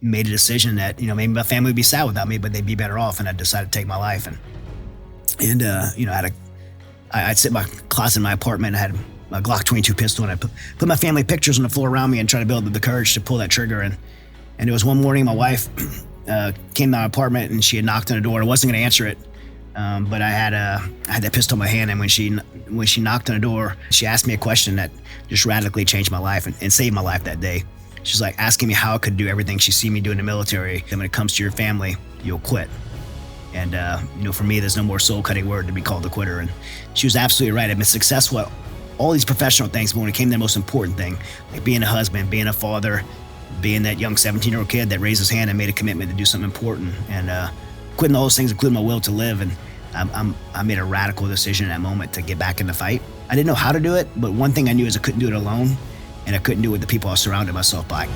made a decision that, maybe my family would be sad without me, but they'd be better off. And I decided to take my life. I'd sit in my closet in my apartment. I had a Glock 22 pistol, and I put my family pictures on the floor around me and try to build the courage to pull that trigger. And it was one morning, my wife came to my apartment, and she had knocked on the door. I wasn't going to answer it, but I had that pistol in my hand. And when she knocked on the door, she asked me a question that just radically changed my life and saved my life that day. She's like asking me how I could do everything she's seen me do in the military. And when it comes to your family, you'll quit. And, for me, there's no more soul-cutting word to be called a quitter. And she was absolutely right. I've been successful at all these professional things, but when it came to the most important thing, like being a husband, being a father, being that young 17-year-old kid that raised his hand and made a commitment to do something important, and quitting all those things, including my will to live. And I made a radical decision in that moment to get back in the fight. I didn't know how to do it, but one thing I knew is I couldn't do it alone, and I couldn't do it with the people I surrounded myself by.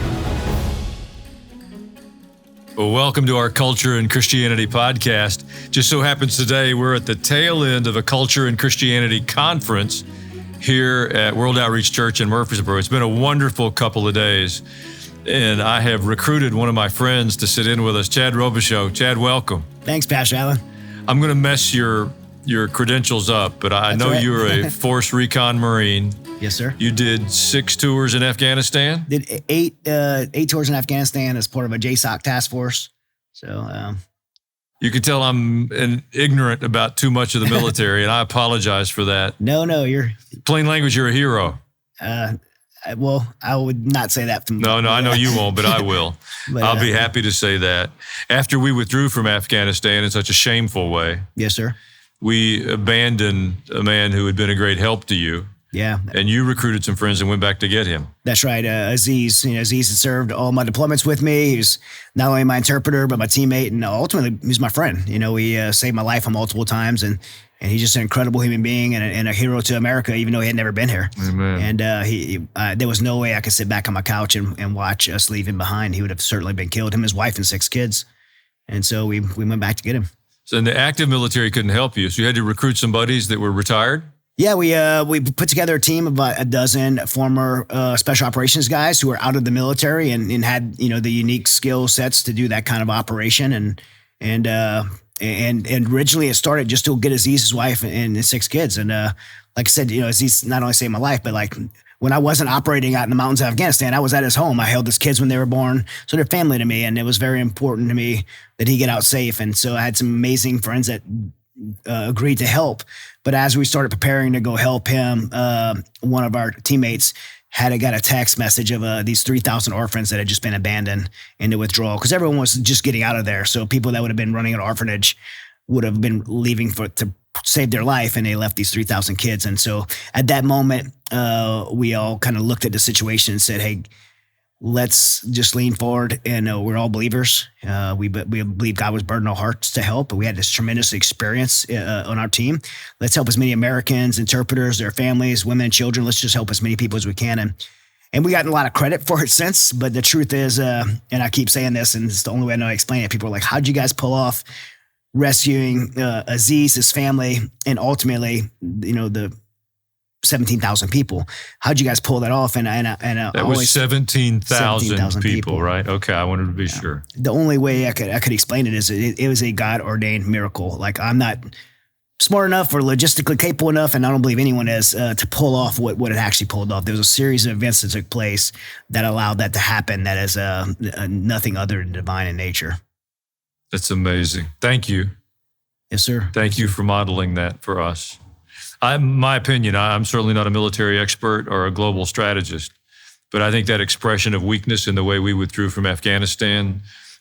Well, welcome to our Culture and Christianity podcast. Just so happens today we're at the tail end of a Culture and Christianity conference here at World Outreach Church in Murfreesboro. It's been a wonderful couple of days, and I have recruited one of my friends to sit in with us, Chad Robichaux. Chad, welcome. Thanks, Pastor Allen. I'm going to mess your credentials up, but I know you're a Force Recon Marine. Yes, sir. You did 6 tours in Afghanistan? Did eight tours in Afghanistan as part of a JSOC task force. So you can tell I'm ignorant about too much of the military, and I apologize for that. No, you're plain language. You're a hero. Well, I would not say that. No, I know you won't, but I will. I'll be happy to say that. After we withdrew from Afghanistan in such a shameful way, yes, sir, we abandoned a man who had been a great help to you. Yeah. And you recruited some friends and went back to get him. That's right. Aziz, Aziz had served all my deployments with me. He was not only my interpreter, but my teammate, and ultimately he was my friend. He saved my life multiple times, and he's just an incredible human being and a hero to America, even though he had never been here. Amen. And there was no way I could sit back on my couch and watch us leave him behind. He would have certainly been killed, him, his wife, and 6 kids. And so we went back to get him. So in the active military couldn't help you, so you had to recruit some buddies that were retired? Yeah, we put together a team of about a dozen former special operations guys who were out of the military and had the unique skill sets to do that kind of operation. And originally it started just to get Aziz's wife and 6 kids. And like I said, Aziz not only saved my life, but like when I wasn't operating out in the mountains of Afghanistan, I was at his home. I held his kids when they were born, so they're family to me, and it was very important to me that he get out safe. And so I had some amazing friends that agreed to help. But as we started preparing to go help him, one of our teammates got a text message of these 3,000 orphans that had just been abandoned in the withdrawal, because everyone was just getting out of there. So people that would have been running an orphanage would have been leaving to save their life, and they left these 3,000 kids. And so at that moment, we all kind of looked at the situation and said, hey, let's just lean forward, and we're all believers. We believe God was burdened our hearts to help, but we had this tremendous experience on our team. Let's help as many Americans, interpreters, their families, women and children. Let's just help as many people as we can. And we gotten a lot of credit for it since, but the truth is, and I keep saying this, and it's the only way I know how to explain it. People are like, how'd you guys pull off rescuing Aziz, his family, and ultimately, the 17,000 people? How'd you guys pull that off? And that was 17,000 people, right? Okay, I wanted to be sure. The only way I could explain it is it was a God-ordained miracle. Like, I'm not smart enough or logistically capable enough, and I don't believe anyone is, to pull off what it actually pulled off. There was a series of events that took place that allowed that to happen. That is nothing other than divine in nature. That's amazing. Thank you. Yes, sir. Thank you for modeling that for us. My opinion, I'm certainly not a military expert or a global strategist, but I think that expression of weakness in the way we withdrew from Afghanistan,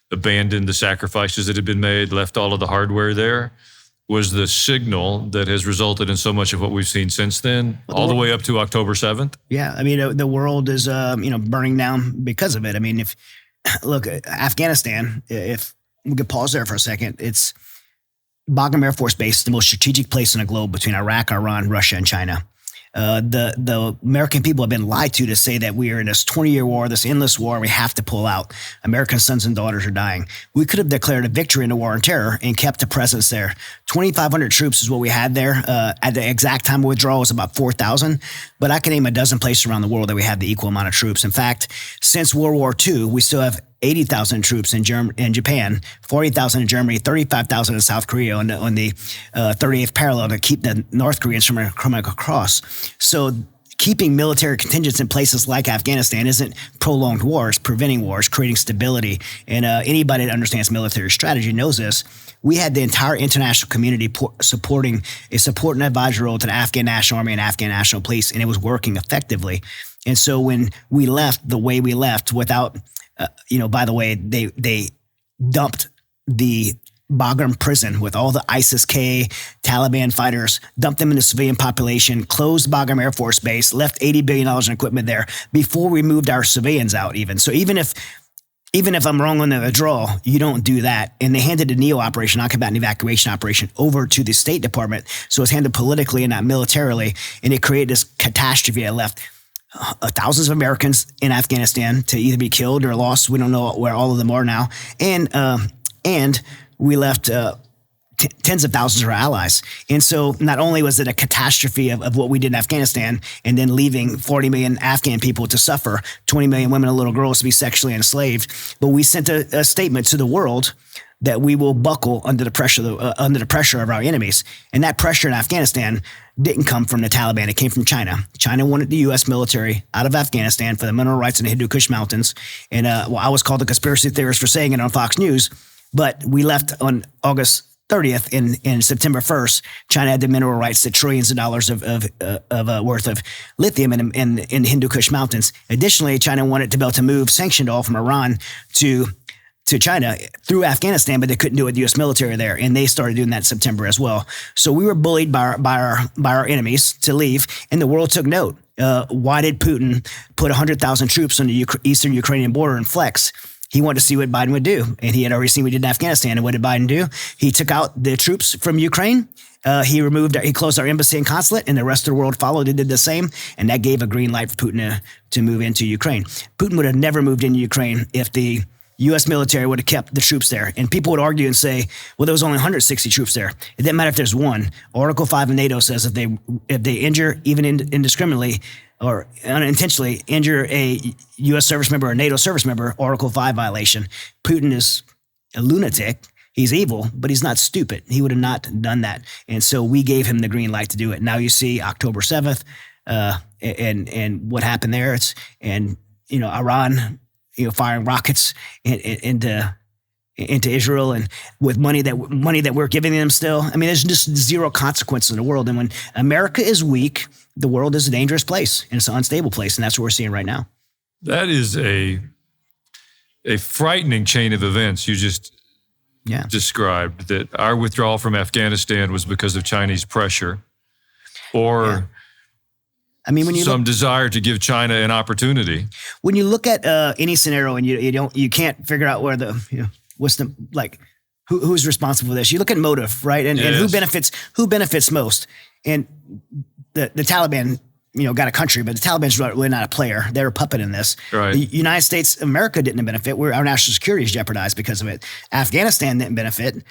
abandoned the sacrifices that had been made, left all of the hardware there, was the signal that has resulted in so much of what we've seen since then, all the way up to October 7th. Yeah, I mean, the world is burning down because of it. I mean, Afghanistan, if we could pause there for a second, it's Bagram Air Force Base, the most strategic place in the globe between Iraq, Iran, Russia, and China. The American people have been lied to say that we are in this 20-year war, this endless war, and we have to pull out. American sons and daughters are dying. We could have declared a victory in the war on terror and kept a presence there. 2,500 troops is what we had there. At the exact time of withdrawal, it was about 4,000. But I can name a dozen places around the world that we have the equal amount of troops. In fact, since World War II, we still have 80,000 troops in Japan, 40,000 in Germany, 35,000 in South Korea on the 38th parallel to keep the North Koreans from coming across. So keeping military contingents in places like Afghanistan isn't prolonged wars, preventing wars, creating stability. And anybody that understands military strategy knows this. We had the entire international community supporting a support and advisory role to the Afghan National Army and Afghan National Police, and it was working effectively. And so when we left the way we left without, by the way, they dumped the Bagram prison with all the ISIS-K Taliban fighters, dumped them in the civilian population, closed Bagram Air Force Base, left $80 billion in equipment there before we moved our civilians out even. So even if I'm wrong on the withdrawal, you don't do that. And they handed the NEO operation, non-combatant evacuation operation, over to the State Department. So it's handled politically and not militarily. And it created this catastrophe that left thousands of Americans in Afghanistan to either be killed or lost. We don't know where all of them are now. And we left tens of thousands of our allies. And so not only was it a catastrophe of what we did in Afghanistan and then leaving 40 million Afghan people to suffer, 20 million women and little girls to be sexually enslaved, but we sent a statement to the world that we will buckle under the pressure of our enemies. And that pressure in Afghanistan didn't come from the Taliban. It came from China. China wanted the U.S. military out of Afghanistan for the mineral rights in the Hindu Kush Mountains. And I was called a conspiracy theorist for saying it on Fox News, but we left on August 30th and September 1st, China had the mineral rights to trillions of dollars of worth of lithium in the Hindu Kush Mountains. Additionally, China wanted to be able to move sanctioned oil from Iran to China through Afghanistan, but they couldn't do it with the U.S. military there, and they started doing that in September as well. So we were bullied by our enemies to leave, and the world took note. Why did Putin put 100,000 troops on the eastern Ukrainian border and flex? He wanted to see what Biden would do, and he had already seen what he did in Afghanistan. And what did Biden do? He took out the troops from Ukraine. He closed our embassy and consulate, and the rest of the world followed and did the same. And that gave a green light for Putin to move into Ukraine. Putin would have never moved into Ukraine if the U.S. military would have kept the troops there. And people would argue and say, well, there was only 160 troops there. It doesn't matter if there's one. Article 5 of NATO says if they injure, even indiscriminately, or unintentionally injure a U.S. service member or a NATO service member, Article 5 violation. Putin is a lunatic. He's evil, but he's not stupid. He would have not done that. And so we gave him the green light to do it. Now you see October 7th and what happened there. Iran, firing rockets into Israel, and with money that we're giving them still. I mean, there's just zero consequences in the world. And when America is weak, the world is a dangerous place, and it's an unstable place, and that's what we're seeing right now. That is a frightening chain of events you just described, that our withdrawal from Afghanistan was because of Chinese pressure, or when you desire to give China an opportunity. When you look at any scenario and you can't figure out where who's responsible for this. You look at motive, right? And who benefits most. And the Taliban, got a country, but the Taliban's really not a player. They're a puppet in this. Right. The United States, America didn't benefit. Our national security is jeopardized because of it. Afghanistan didn't benefit.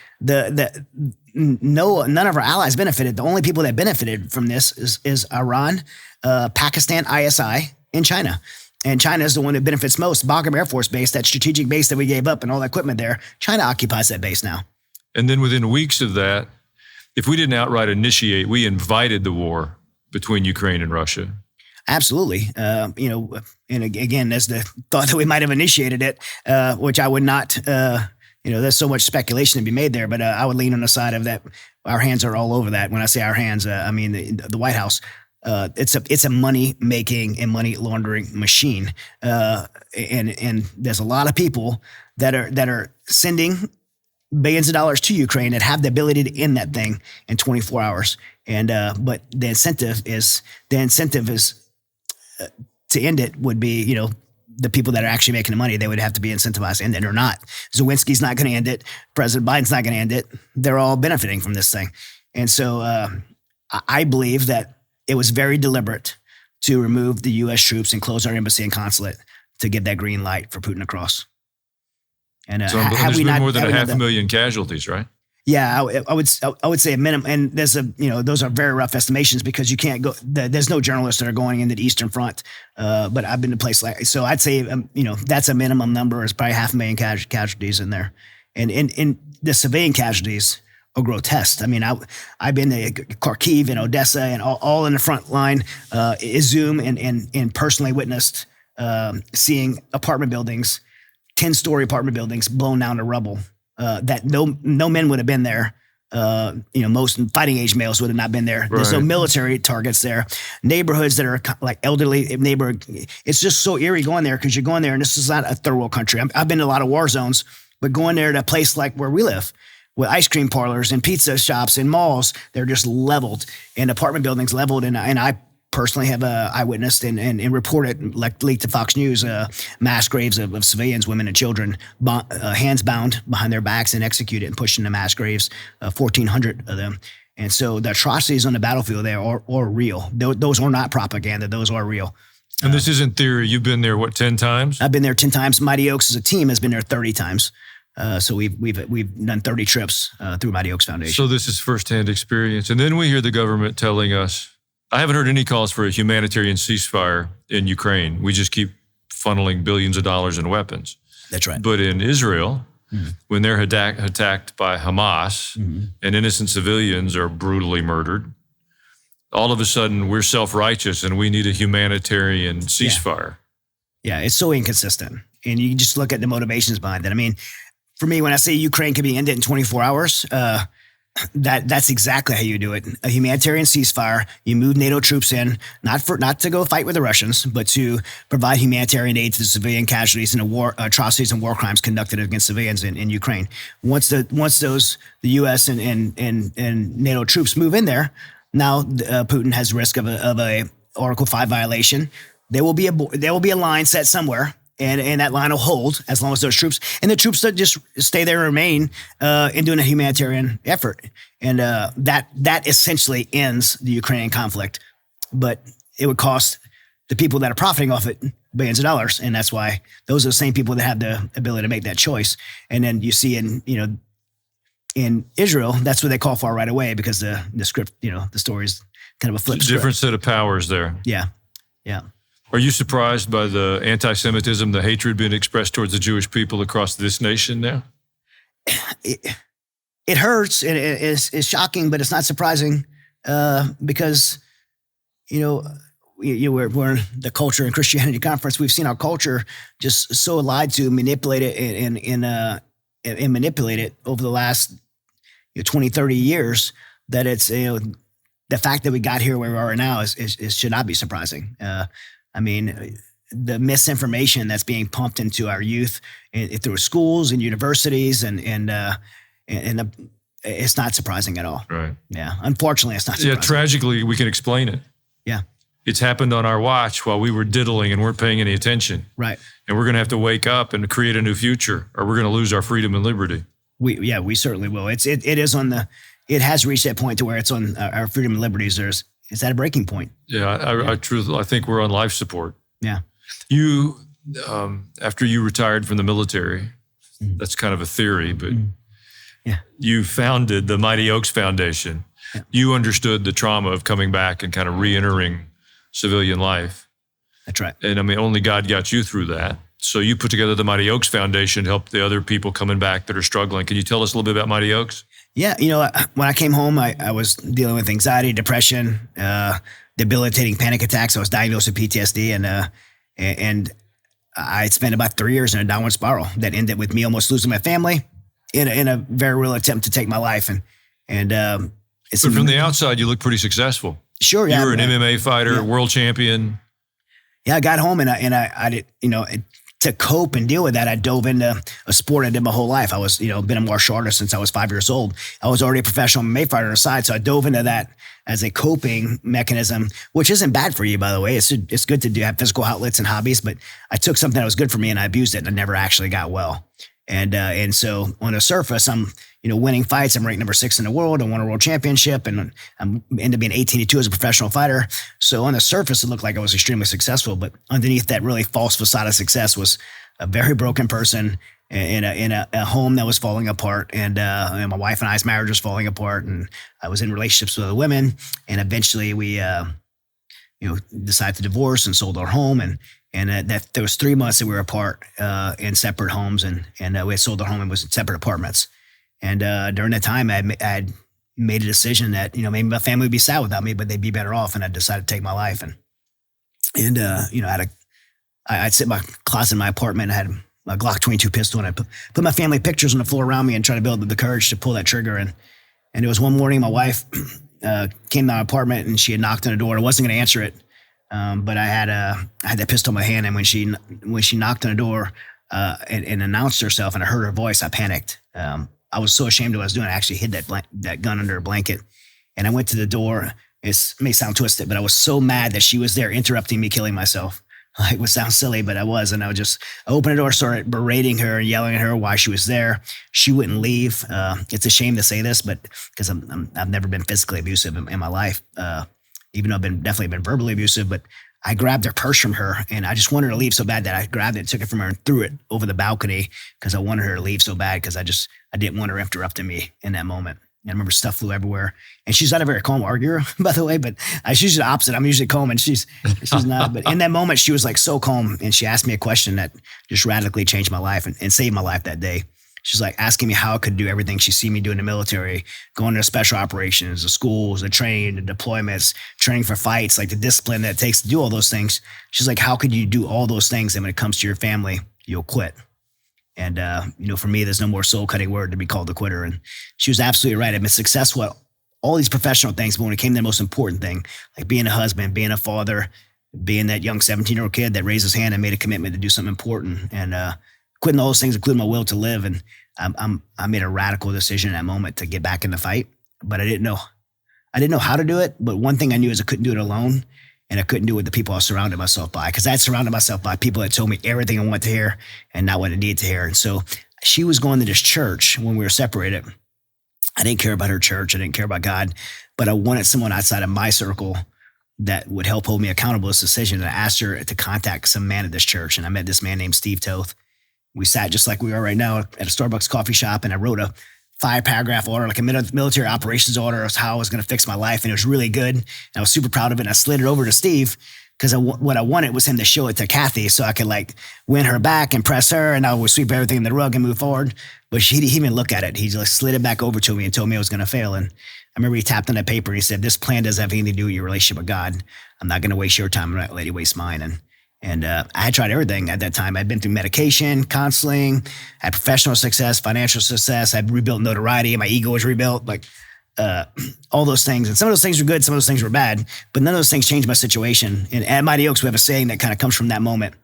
None of our allies benefited. The only people that benefited from this is Iran, Pakistan, ISI, and China. And China is the one that benefits most. Bagram Air Force Base, that strategic base that we gave up and all that equipment there, China occupies that base now. And then within weeks of that, if we didn't outright initiate, we invited the war between Ukraine and Russia. Absolutely. And again, there's the thought that we might have initiated it, which I would not, there's so much speculation to be made there, but I would lean on the side of that. Our hands are all over that. When I say our hands, I mean the White House. It's a money making and money laundering machine, and there's a lot of people that are sending billions of dollars to Ukraine that have the ability to end that thing in 24 hours. And but the incentive is to end it would be the people that are actually making the money. They would have to be incentivized to end it or not. Zelensky's not going to end it. President Biden's not going to end it. They're all benefiting from this thing, and so I believe that it was very deliberate to remove the U.S. troops and close our embassy and consulate to give that green light for Putin to cross. And so there's been more than 500,000 casualties, right? Yeah, I would say a minimum, and there's those are very rough estimations because you can't go. There's no journalists that are going into the Eastern Front, but I've been to places so I'd say that's a minimum number. Is probably 500,000 casualties in there, and in the civilian casualties are grotesque. I mean, I've been to Kharkiv and Odessa and all in the front line, Izum, and personally witnessed seeing apartment buildings, 10-story apartment buildings blown down to rubble. That no men would have been there. Most fighting age males would have not been there. Right. There's no military targets there. Neighborhoods that are like elderly neighborhood. It's just so eerie going there because you're going there and this is not a third world country. I've been to a lot of war zones, but going there to a place like where we live, with ice cream parlors and pizza shops and malls, they're just leveled and apartment buildings leveled. And I personally have eyewitnessed and reported, like leaked to Fox News, mass graves of civilians, women and children, hands bound behind their backs and executed and pushed into mass graves, 1,400 of them. And so the atrocities on the battlefield there are real. Those are not propaganda. Those are real. And this isn't theory. You've been there, 10 times? I've been there 10 times. Mighty Oaks as a team has been there 30 times. So we've done 30 trips through Mighty Oaks Foundation. So this is firsthand experience. And then we hear the government telling us, I haven't heard any calls for a humanitarian ceasefire in Ukraine. We just keep funneling billions of dollars in weapons. That's right. But in Israel, when they're attacked by Hamas and innocent civilians are brutally murdered, all of a sudden we're self-righteous and we need a humanitarian ceasefire. Yeah, it's so inconsistent. And you just look at the motivations behind it. I mean, for me, when I say Ukraine can be ended in 24 hours, that's exactly how you do it. A humanitarian ceasefire. You move NATO troops in, not to go fight with the Russians, but to provide humanitarian aid to the civilian casualties and the atrocities and war crimes conducted against civilians in Ukraine. Once the U.S. and NATO troops move in there, now Putin has risk of a Article 5 violation. There will be a line set somewhere. And that line will hold as long as those troops and the troops that just stay there and remain in doing a humanitarian effort. And that essentially ends the Ukrainian conflict. But it would cost the people that are profiting off it billions of dollars. And that's why those are the same people that have the ability to make that choice. And then you see in Israel, that's what they call for right away because the script, the story is kind of a flip script. Different set of powers there. Yeah. Yeah. Are you surprised by the anti-Semitism, the hatred being expressed towards the Jewish people across this nation now? It hurts. It's shocking, but it's not surprising because, we're in the Culture and Christianity Conference. We've seen our culture just so lied to, manipulated, and manipulate it over the last 20, 30 years that it's, the fact that we got here where we are now is should not be surprising. I mean, the misinformation that's being pumped into our youth through schools and universities, and it's not surprising at all. Right. Yeah. Unfortunately, it's not surprising. Yeah. Tragically, we can explain it. Yeah. It's happened on our watch while we were diddling and weren't paying any attention. Right. And we're going to have to wake up and create a new future, or we're going to lose our freedom and liberty. We certainly will. It has reached that point to where it's on our freedom and liberties. It's at a breaking point. Yeah, I think we're on life support. Yeah. You, after you retired from the military, that's kind of a theory, but you founded the Mighty Oaks Foundation. Yeah. You understood the trauma of coming back and kind of re-entering civilian life. That's right. And I mean, only God got you through that. So you put together the Mighty Oaks Foundation to help the other people coming back that are struggling. Can you tell us a little bit about Mighty Oaks? Yeah, when I came home, I was dealing with anxiety, depression, debilitating panic attacks. I was diagnosed with PTSD, and I spent about 3 years in a downward spiral that ended with me almost losing my family in a very real attempt to take my life. But from the outside, you look pretty successful. Sure, yeah. You were an MMA fighter, world champion. Yeah, I got home and I did, to cope and deal with that, I dove into a sport I did my whole life. I was, been a martial artist since I was 5 years old. I was already a professional MMA fighter on the side, so I dove into that as a coping mechanism, which isn't bad for you, by the way. It's good to have physical outlets and hobbies, but I took something that was good for me and I abused it and I never actually got well. And so on the surface, I'm, winning fights. I'm ranked number 6 in the world. I won a world championship and I'm ended up being 18-2 as a professional fighter. So on the surface, it looked like I was extremely successful, but underneath that really false facade of success was a very broken person, in a home that was falling apart, and my wife and I's marriage was falling apart, and I was in relationships with other women, and eventually we decided to divorce and sold our home, and that there was 3 months that we were apart in separate homes, and we had sold our home and was in separate apartments, and during that time I had made a decision that maybe my family would be sad without me, but they'd be better off, and I decided to take my life, and I'd sit in my closet in my apartment. I had a Glock 22 pistol, and I put my family pictures on the floor around me and try to build the courage to pull that trigger. And it was one morning, my wife came to my apartment, and she had knocked on the door. I wasn't going to answer it, but I had that pistol in my hand. And when she knocked on the door and announced herself, and I heard her voice, I panicked. I was so ashamed of what I was doing. I actually hid that gun under a blanket, and I went to the door. It may sound twisted, but I was so mad that she was there interrupting me killing myself. It would sound silly, but I was. And I opened the door, started berating her and yelling at her why she was there. She wouldn't leave. It's a shame to say this, but because I've never been physically abusive in my life, even though I've definitely been verbally abusive. But I grabbed her purse from her, and I just wanted her to leave so bad that I grabbed it, took it from her, and threw it over the balcony because I wanted her to leave so bad, because I didn't want her interrupting me in that moment. I remember stuff flew everywhere, and she's not a very calm arguer, by the way, but she's usually the opposite. I'm usually calm, and she's not. But in that moment, she was like so calm, and she asked me a question that just radically changed my life and saved my life that day. She's like asking me how I could do everything she's seen me do in the military, going to special operations, the schools, the training, the deployments, training for fights, like the discipline that it takes to do all those things. She's like, how could you do all those things, and when it comes to your family, you'll quit? And, for me, there's no more soul cutting word to be called a quitter. And she was absolutely right. I've been successful at all these professional things, but when it came to the most important thing, like being a husband, being a father, being that young 17-year-old kid that raised his hand and made a commitment to do something important, and quitting all those things, including my will to live. And I made a radical decision in that moment to get back in the fight, but I didn't know how to do it. But one thing I knew is I couldn't do it alone. And I couldn't do it with the people I surrounded myself by, because I had surrounded myself by people that told me everything I wanted to hear and not what I needed to hear. And so she was going to this church when we were separated. I didn't care about her church. I didn't care about God, but I wanted someone outside of my circle that would help hold me accountable to this decision. And I asked her to contact some man at this church. And I met this man named Steve Toth. We sat just like we are right now at a Starbucks coffee shop, and I wrote a 5-paragraph order, like a military operations order, of how I was going to fix my life. And it was really good. And I was super proud of it. And I slid it over to Steve, because what I wanted was him to show it to Kathy, so I could win her back, impress her, and I would sweep everything in the rug and move forward. But he didn't even look at it. He just slid it back over to me and told me I was going to fail. And I remember he tapped on that paper and he said, "This plan doesn't have anything to do with your relationship with God. I'm not going to waste your time. I'm not going to let you waste mine." And I had tried everything at that time. I'd been through medication, counseling, had professional success, financial success. I'd rebuilt notoriety. My ego was rebuilt, all those things. And some of those things were good. Some of those things were bad. But none of those things changed my situation. And at Mighty Oaks, we have a saying that kind of comes from that moment.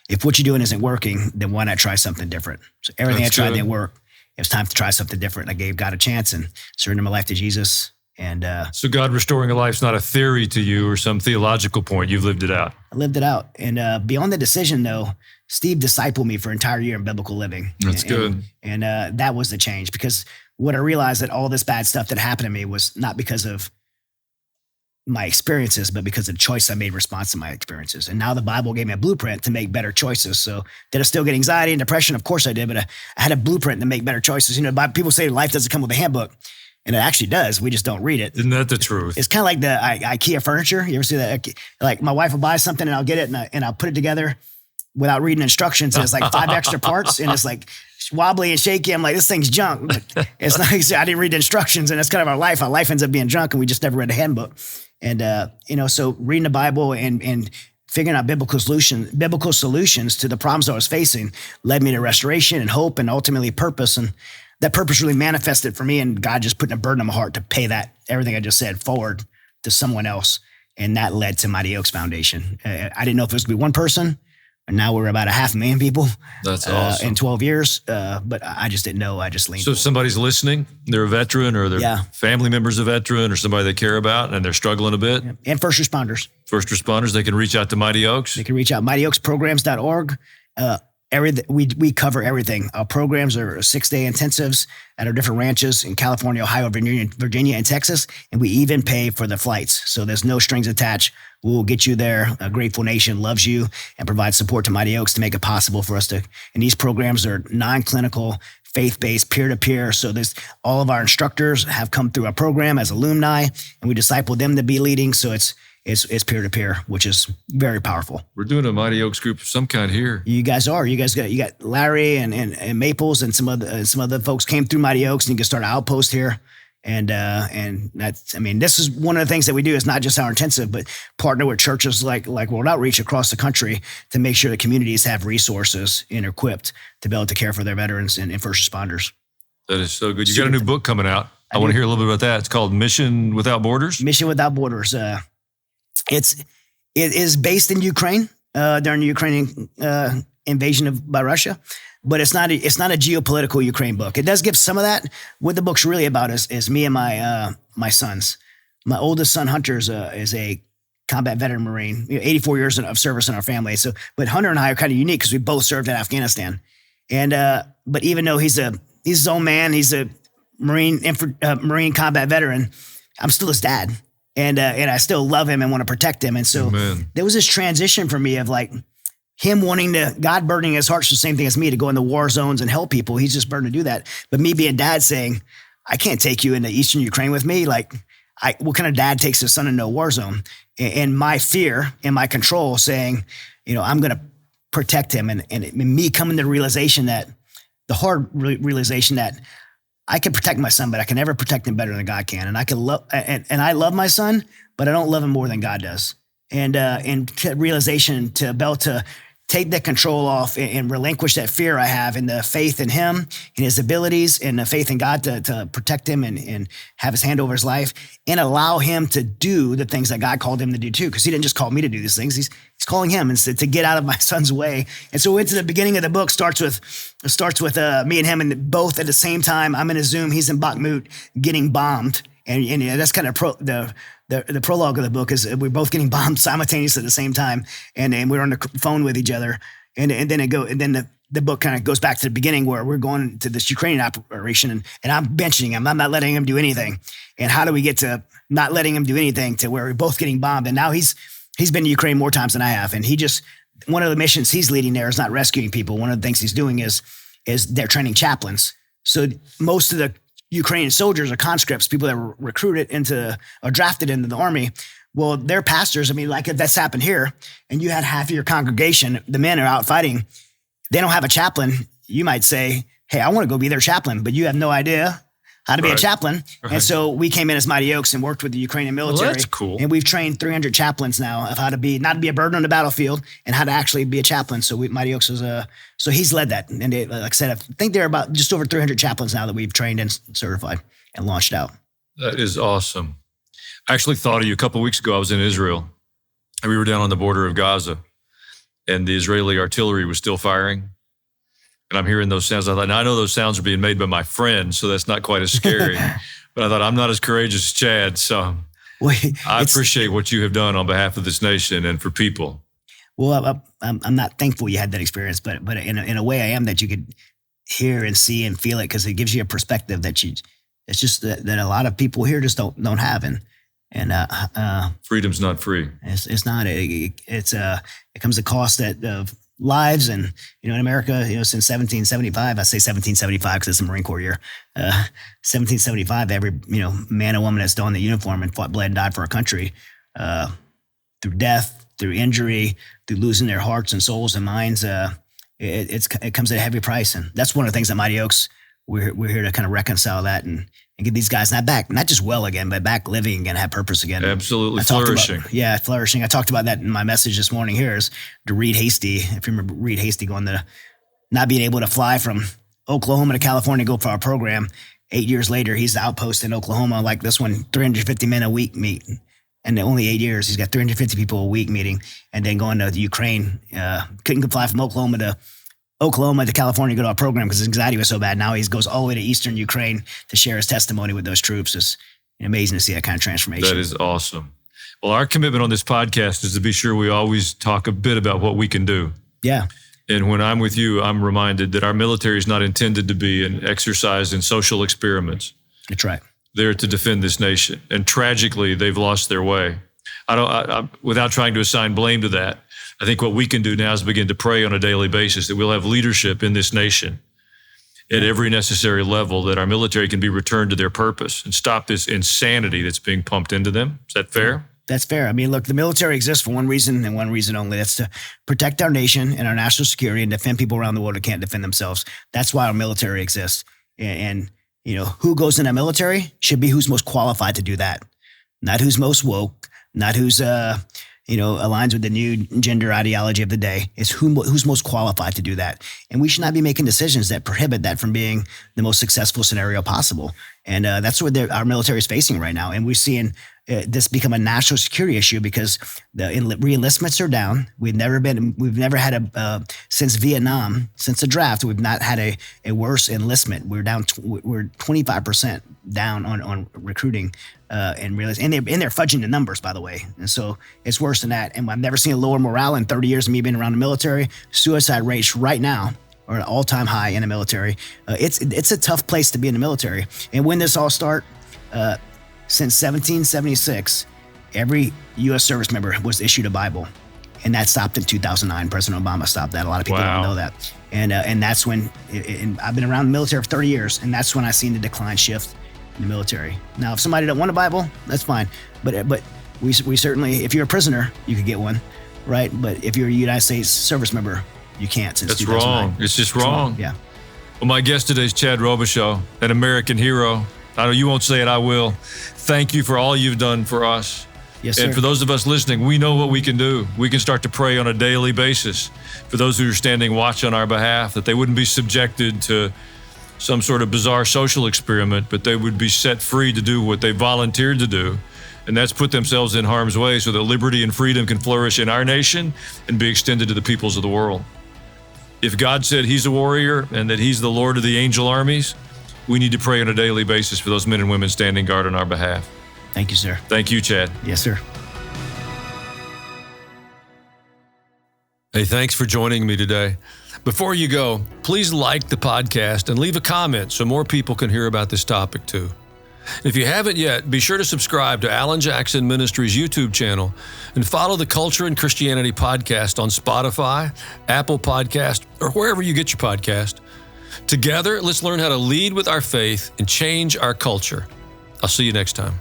If what you're doing isn't working, then why not try something different? So everything I tried didn't work. It was time to try something different. I gave God a chance and surrendered my life to Jesus. And so God restoring a life is not a theory to you or some theological point. You've lived it out. I lived it out. And beyond the decision, though, Steve discipled me for an entire year in biblical living. That's good. And that was the change, because what I realized, that all this bad stuff that happened to me was not because of my experiences, but because of the choice I made in response to my experiences. And now the Bible gave me a blueprint to make better choices. So did I still get anxiety and depression? Of course I did, but I had a blueprint to make better choices. People say life doesn't come with a handbook. And it actually does. We just don't read it. Isn't that the truth? It's kind of like the IKEA furniture. You ever see that? Like my wife will buy something and I'll get it and I'll put it together without reading instructions. And it's like 5 extra parts and it's like wobbly and shaky. I'm like, this thing's junk. But it's not. I didn't read the instructions, and that's kind of our life. Our life ends up being junk, and we just never read the handbook. And so reading the Bible and figuring out biblical solutions to the problems I was facing led me to restoration and hope and ultimately purpose. And that purpose really manifested for me, and God just put a burden on my heart to pay that, everything I just said, forward to someone else. And that led to Mighty Oaks Foundation. I didn't know if it was going to be one person, and now we're about 500,000 people. That's awesome. In 12 years. But I just didn't know. I just leaned. So if somebody's listening, they're a veteran, or their family member's a veteran, or somebody they care about, and they're struggling a bit. And first responders. First responders, they can reach out to Mighty Oaks. They can reach out, mightyoaksprograms.org. we cover everything. Our programs are 6-day intensives at our different ranches in California, Ohio, Virginia, and Texas. And we even pay for the flights. So there's no strings attached. We'll get you there. A grateful nation loves you and provides support to Mighty Oaks to make it possible for us to. And these programs are non-clinical, faith-based, peer-to-peer. So all of our instructors have come through our program as alumni, and we disciple them to be leading. So it's peer-to-peer, which is very powerful. We're doing a Mighty Oaks group of some kind here. You guys are. You got Larry and Maples and some other folks came through Mighty Oaks, and you can start an outpost here. And that's, this is one of the things that we do. Is not just our intensive, but partner with churches like World Outreach across the country to make sure that communities have resources and equipped to be able to care for their veterans and first responders. That is so good. You got a new book coming out. I want to hear a little bit about that. It's called Mission Without Borders. Mission Without Borders. It is based in Ukraine during the Ukrainian invasion by Russia, but it's not a geopolitical Ukraine book. It does give some of that. What the book's really about is me and my sons. My oldest son Hunter is a combat veteran Marine, 84 years of service in our family. So, but Hunter and I are kind of unique because we both served in Afghanistan. And but even though he's his own man, he's a Marine combat veteran, I'm still his dad. And I still love him and want to protect him. And so there was this transition for me of like him God burdening his heart's the same thing as me to go into war zones and help people. He's just burdened to do that. But me being dad saying, I can't take you into Eastern Ukraine with me. Like, what kind of dad takes his son into a war zone? And my fear and my control saying, I'm going to protect him. And me coming to the realization that the hard realization that I can protect my son, but I can never protect him better than God can. And I can love, and I love my son, but I don't love him more than God does. And realization to be able to take that control off and relinquish that fear I have in the faith in him and his abilities and the faith in God to protect him and have his hand over his life and allow him to do the things that God called him to do too. Because he didn't just call me to do these things. He's calling him and to get out of my son's way. And so into the beginning of the book starts with me and him and both at the same time. I'm in a Zoom. He's in Bakhmut getting bombed. And that's kind of the prologue of the book is we're both getting bombed simultaneously at the same time, and we're on the phone with each other, and then the book kind of goes back to the beginning where we're going to this Ukrainian operation, and I'm benching him, I'm not letting him do anything, and how do we get to not letting him do anything to where we're both getting bombed? And now he's been to Ukraine more times than I have, and one of the missions he's leading there is not rescuing people. One of the things he's doing is they're training chaplains. So most of the Ukrainian soldiers are conscripts, people that were recruited or drafted into the army. Well, they're pastors. Like if that's happened here and you had half of your congregation, the men are out fighting, they don't have a chaplain. You might say, hey, I want to go be their chaplain, but you have no idea how to be a chaplain. Right. And so we came in as Mighty Oaks and worked with the Ukrainian military. Well, that's cool. And we've trained 300 chaplains now of how to not to be a burden on the battlefield and how to actually be a chaplain. So Mighty Oaks so he's led that. And like I said, I think there are about just over 300 chaplains now that we've trained and certified and launched out. That is awesome. I actually thought of you a couple of weeks ago. I was in Israel and we were down on the border of Gaza and the Israeli artillery was still firing. And I'm hearing those sounds. I thought, now I know those sounds are being made by my friends, so that's not quite as scary. But I thought, I'm not as courageous as Chad, so I appreciate what you have done on behalf of this nation and for people. Well, I'm not thankful you had that experience, but in a way I am, that you could hear and see and feel it, because it gives you a perspective that it's just that a lot of people here just don't have. And freedom's not free. It's not. It comes at cost of lives. And, in America, since 1775, I say 1775 because it's a Marine Corps year, 1775, every, man or woman that's donned the uniform and fought, bled, and died for our country, through death, through injury, through losing their hearts and souls and minds, it comes at a heavy price. And that's one of the things at Mighty Oaks, we're here to kind of reconcile that and get these guys not just well again, but back living again, have purpose again. Absolutely flourishing. Flourishing. I talked about that in my message this morning here is to Reed Hasty. If you remember Reed Hasty going to not being able to fly from Oklahoma to California to go for our program. 8 years later, he's the outpost in Oklahoma, like this one, 350 men a week meet. And in only 8 years, he's got 350 people a week meeting. And then going to the Ukraine, couldn't fly from Oklahoma to California to go to our program because his anxiety was so bad. Now he goes all the way to Eastern Ukraine to share his testimony with those troops. It's amazing to see that kind of transformation. That is awesome. Well, our commitment on this podcast is to be sure we always talk a bit about what we can do. Yeah. And when I'm with you, I'm reminded that our military is not intended to be an exercise in social experiments. That's right. They're to defend this nation. And tragically, they've lost their way. Without trying to assign blame to that, I think what we can do now is begin to pray on a daily basis that we'll have leadership in this nation at every necessary level, that our military can be returned to their purpose and stop this insanity that's being pumped into them. Is that fair? That's fair. I mean, look, the military exists for one reason and one reason only. That's to protect our nation and our national security and defend people around the world who can't defend themselves. That's why our military exists. And who goes in the military should be who's most qualified to do that. Not who's most woke, not who's, aligns with the new gender ideology of the day. It's who's most qualified to do that. And we should not be making decisions that prohibit that from being the most successful scenario possible. And that's what our military is facing right now. And we're seeing this become a national security issue because the re-enlistments are down. We've never had since Vietnam, since the draft, we've not had a worse enlistment. We're down, we're 25% down on recruiting and they're fudging the numbers, by the way. And so it's worse than that. And I've never seen a lower morale in 30 years of me being around the military. Suicide rates right now are an all-time high in the military. It's a tough place to be in the military. And when this all started, since 1776, every U.S. service member was issued a Bible, and that stopped in 2009. President Obama stopped that. A lot of people don't know that, and that's when. And I've been around the military for 30 years, and that's when I seen the decline shift in the military. Now, if somebody don't want a Bible, that's fine, but we certainly, if you're a prisoner, you could get one, right? But if you're a United States service member, you can't. Since that's wrong. It's just wrong. Yeah. Well, my guest today is Chad Robichaux, an American hero. I know you won't say it, I will. Thank you for all you've done for us. Yes, sir. And for those of us listening, we know what we can do. We can start to pray on a daily basis for those who are standing watch on our behalf, that they wouldn't be subjected to some sort of bizarre social experiment, but they would be set free to do what they volunteered to do. And that's put themselves in harm's way so that liberty and freedom can flourish in our nation and be extended to the peoples of the world. If God said he's a warrior and that he's the Lord of the angel armies, we need to pray on a daily basis for those men and women standing guard on our behalf. Thank you, sir. Thank you, Chad. Yes, sir. Hey, thanks for joining me today. Before you go, please like the podcast and leave a comment so more people can hear about this topic too. If you haven't yet, be sure to subscribe to Alan Jackson Ministries YouTube channel and follow the Culture and Christianity podcast on Spotify, Apple Podcast, or wherever you get your podcast. Together, let's learn how to lead with our faith and change our culture. I'll see you next time.